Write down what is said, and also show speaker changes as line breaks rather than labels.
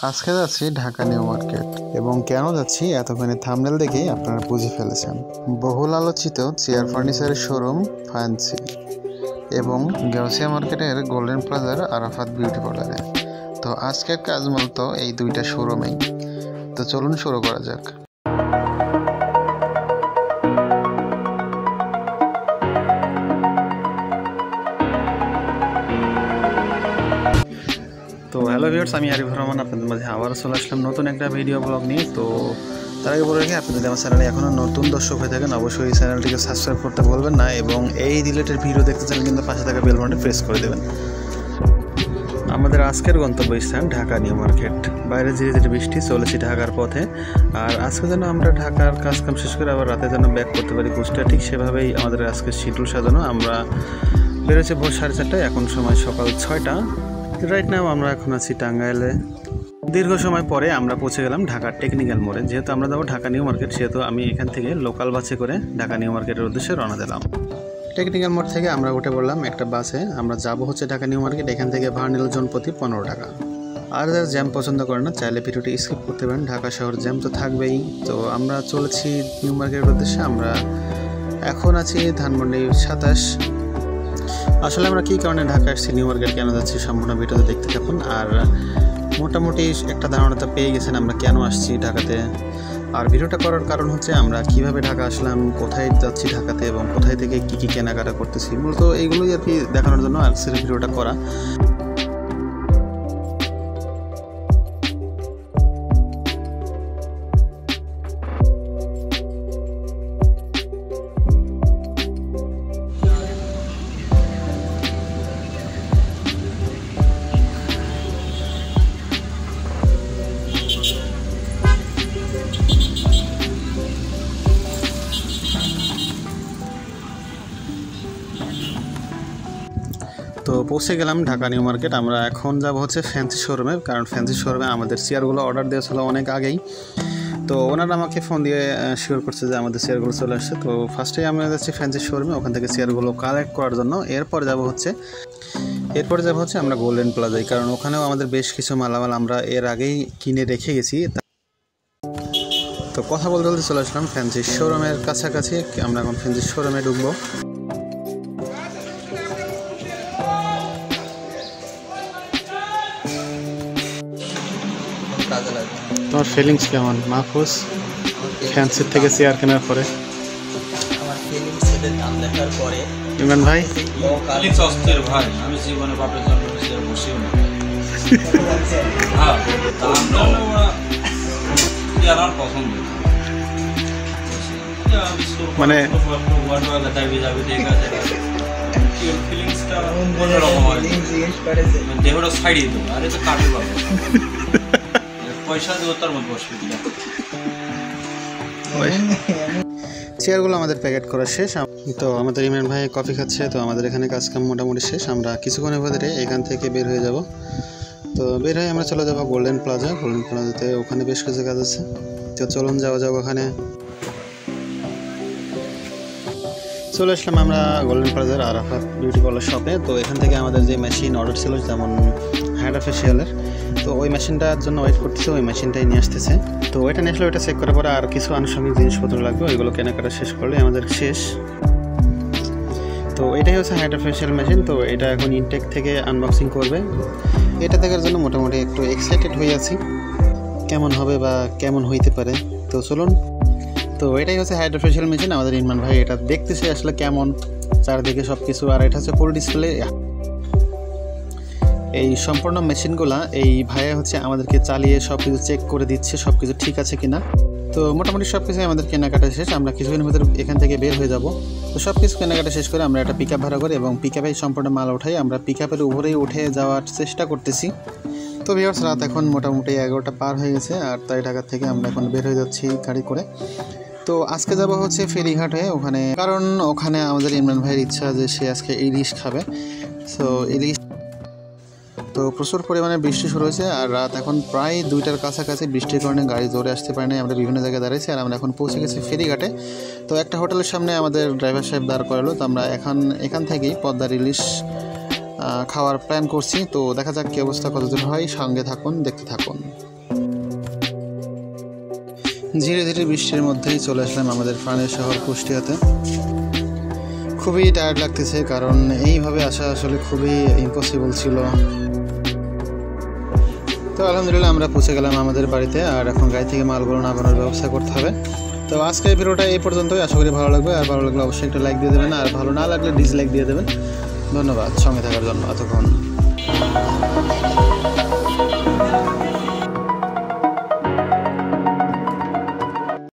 আজকে যাচ্ছি Dhaka new market এবং কেন যাচ্ছি এতক্ষণে থাম্বনেল দেখেই আপনারা বুঝে ফেলেছেন। বহুল আলোচিত চেয়ার ফার্নিচারের শোরুম ফ্যান্সি এবং গাউসিয়া মার্কেটের গোল্ডেন প্লাজার আরাফাত বিউটি পার্লারে। তো আজকের কাজ মূলত এই দুইটা শোরুমেই। তো চলুন শুরু করা যাক। তো হ্যালো ভিউয়ার্স, আমি আরিফুর রহমান আপনাদের মাঝে আবার চলে আসলাম নতুন একটা ভিডিও ব্লগ নিয়ে। তো তার আগে বলে রাখি, আপনি যদি আমার চ্যানেলে এখনও নতুন দর্শক হয়ে থাকেন অবশ্যই এই চ্যানেলটিকে সাবস্ক্রাইব করতে ভুলবেন না এবং এই রিলেটেড ভিডিও দেখতে চাইলে কিন্তু পাশে থাকা বেল বাটনটি প্রেস করে দেবেন। আমাদের আজকের গন্তব্যস্থান ঢাকা নিউ মার্কেট। বাইরে ধীরে ধীরে বৃষ্টি, চলেছি ঢাকার পথে। আর আজকে যেন আমরা ঢাকার কাজকাম শেষ করে আবার রাতে যেন ব্যাক করতে পারি কুষ্টিয়া, ঠিক সেভাবেই আমাদের আজকের শিডিউল সাজানো। আমরা বেরোচ্ছি ভোর 4:30টায়, এখন সময় সকাল 6টা। রাইট নাও আমরা এখন আছি টাঙ্গাইলে। দীর্ঘ সময় পরে আমরা পৌঁছে গেলাম ঢাকার টেকনিক্যাল মোড়ে। যেহেতু আমরা যাবো ঢাকা নিউ মার্কেট, সেহেতু আমি এখান থেকে লোকাল বাসে করে ঢাকা নিউ মার্কেটের উদ্দেশ্যে রওনা দিলাম। টেকনিক্যাল মোড় থেকে আমরা উঠে পড়লাম একটা বাসে। আমরা যাব হচ্ছে ঢাকা নিউ মার্কেট। এখান থেকে ভাড়া নিল জনপ্রতি 15 টাকা। আর যারা জ্যাম পছন্দ করে না, চাইলে ভিডিওটি স্কিপ করতে পারেন। ঢাকা শহর জ্যাম তো থাকবেই। তো আমরা চলেছি নিউ মার্কেটের উদ্দেশ্যে। আমরা এখন আছি ধানমন্ডি 27। আসলে আমরা কী কারণে ঢাকা আসছি, নিউ মার্কেট কেন যাচ্ছি, সম্পূর্ণ ভিডিওতে দেখতে থাকুন। আর মোটামুটি একটা ধারণা তো পেয়ে গেছেন আমরা কেন আসছি ঢাকাতে। আর ভিডিওটা করার কারণ হচ্ছে আমরা কিভাবে ঢাকা আসলাম, কোথায় যাচ্ছি ঢাকাতে এবং কোথায় থেকে কী কী কেনাকাটা করতেছি, মূলত এইগুলোই আর কি দেখানোর জন্য আজকের ভিডিওটা করা। তো পৌঁছে গেলাম ঢাকা নিউ মার্কেট। আমরা এখন যাব হচ্ছে ফ্যান্সি শোরুমে, কারণ ফ্যান্সি শোরুমে আমাদের চেয়ারগুলো অর্ডার দেওয়া ছিল অনেক আগেই। তো ওনারা আমাকে ফোন দিয়ে শিওর করছে যে আমাদের চেয়ারগুলো চলে আসছে। তো ফার্স্টেই আমরা যাচ্ছি ফ্যান্সি শোরুমে, ওখান থেকে চেয়ারগুলো কালেক্ট করার জন্য। এরপর যাব হচ্ছে আমরা গোল্ডেন প্লাজায়, কারণ ওখানেও আমাদের বেশ কিছু মালামাল আমরা এর আগেই কিনে রেখে গেছি। তো কথা বলতে বলতে চলে আসলাম ফ্যান্সি শোরুমের কাছাকাছি। আমরা এখন ফ্যান্সি শোরুমে ঢুকবো। তোমার ফিলিংস কেমন মাহফুজ, ফ্যান্সির থেকে চেয়ার কেনার পরে?
আমার ফিলিংস এর দাম দেখার পরে
ইমরান ভাই,
ফিলিংস অস্থির ভাই। আমি জীবনে বাপের জন্য চেয়ার বসিও না। হ্যাঁ, দাম দাও চেয়ার আমার পছন্দ।
মানে
ফিলিংসটা অন্যরকম হয়। দেহটা সাইড দিত, আরে তো কাটে পাবো পয়সা দেবো, তার মধ্যে অসুবিধা।
চেয়ারগুলো আমাদের প্যাকেট করা শেষ। তো আমাদের ইমরান ভাই কফি খাচ্ছে। তো আমাদের এখানে কাজকাম মোটামুটি শেষ। আমরা কিছুক্ষণের ভিতরে এখান থেকে বের হয়ে যাব। তো বের হয়ে আমরা চলে যাবো গোল্ডেন প্লাজাতে। ওখানে বেশ কিছু কাজ আছে। তো চলুন যাওয়া যাবো ওখানে। চলে আসলাম আমরা গোল্ডেন প্লাজার আরাফাত বিউটি পার্লার শপে। তো এখান থেকে আমাদের যে মেশিন অর্ডার ছিল, যেমন হাইড্রা ফেশিয়ালের, তো ওই মেশিনটার জন্য ওয়েট করতেছে। ওই মেশিনটাই নিয়ে আসতেছে। তো ওইটা নিয়ে আসলে ওইটা চেক করার পরে আর কিছু আনুষঙ্গিক জিনিসপত্র লাগবে, ওইগুলো কেনাকাটা শেষ করলে আমাদের শেষ। তো এটাই হচ্ছে হাইড্রা ফেশিয়াল মেশিন। তো এটা এখন ইনটেক থেকে আনবক্সিং করবে। এটা দেখার জন্য মোটামুটি একটু এক্সাইটেড হয়ে আছি, কেমন হবে বা কেমন হইতে পারে। তো চলুন। তো এটাই হচ্ছে হাইড্রা ফেশিয়াল মেশিন। আমাদের ইমরান ভাই এটা দেখতেছে আসলে কেমন চারদিকে সব কিছু। আর এটা হচ্ছে ফুল ডিসপ্লে। এই সম্পূর্ণ মেশিনগুলা এই ভাইয়া হচ্ছে আমাদেরকে চালিয়ে সব কিছু চেক করে দিচ্ছে, সব কিছু ঠিক আছে কিনা। তো মোটামুটি সব কিছুই আমাদের কেনাকাটা শেষ। আমরা কিছুদিনের ভিতরে এখান থেকে বের হয়ে যাব। তো সব কিছু কেনাকাটা শেষ করে আমরা একটা পিকআপ ভাড়া করি এবং পিকআপে সম্পূর্ণ মাল উঠাই। আমরা পিকআপের উপরেই উঠে যাওয়ার চেষ্টা করতেছি। তো ভিউয়ার্স, রাত এখন মোটামুটি 11টা পার হয়ে গেছে। আর তাই ঢাকা থেকে আমরা এখন বের হয়ে যাচ্ছি গাড়ি করে। তো আজকে যাব হচ্ছে ফেরিঘাট হয়ে ওখানে, কারণ ওখানে আমাদের ইমরান ভাইয়ের ইচ্ছা যে সে আজকে ইলিশ খাবে। সো ইলিশ। তো প্রচুর পরিমাণে বৃষ্টি শুরু হয়েছে। আর রাত এখন প্রায় 2টার কাছাকাছি। বৃষ্টির কারণে গাড়ি জোরে আসতে পারে নাই। আমরা বিভিন্ন জায়গায় দাঁড়িয়েছি। আর আমরা এখন পৌঁছে গেছি ফেরিঘাটে। তো একটা হোটেলের সামনে আমাদের ড্রাইভার সাহেব দাঁড় করালো। তো আমরা এখান থেকেই পদ্মার ইলিশ খাওয়ার প্ল্যান করছি। তো দেখা যাক কী অবস্থা, কতদূর হয়। সঙ্গে থাকুন, দেখতে থাকুন। ধীরে ধীরে বৃষ্টির মধ্যেই চলে আসলাম আমাদের প্রাণের শহর কুষ্টিয়াতে। খুবই টায়ার্ড লাগতেছে, কারণ এইভাবে আসা আসলে খুবই ইম্পসিবল ছিল। তো আলহামদুলিল্লাহ আমরা পৌঁছে গেলাম আমাদের বাড়িতে, আর এখন গাড়ি থেকে মালগুলো নামানোর ব্যবস্থা করতে হবে। তো আজকের ভিডিওটা এই পর্যন্তই, আশা করি ভালো লাগবে। আর ভালো লাগলে অবশ্যই একটা লাইক দিয়ে দেবেন, আর ভালো না লাগলে ডিসলাইক দিয়ে দেবেন। ধন্যবাদ সঙ্গে থাকার জন্য এতক্ষণ।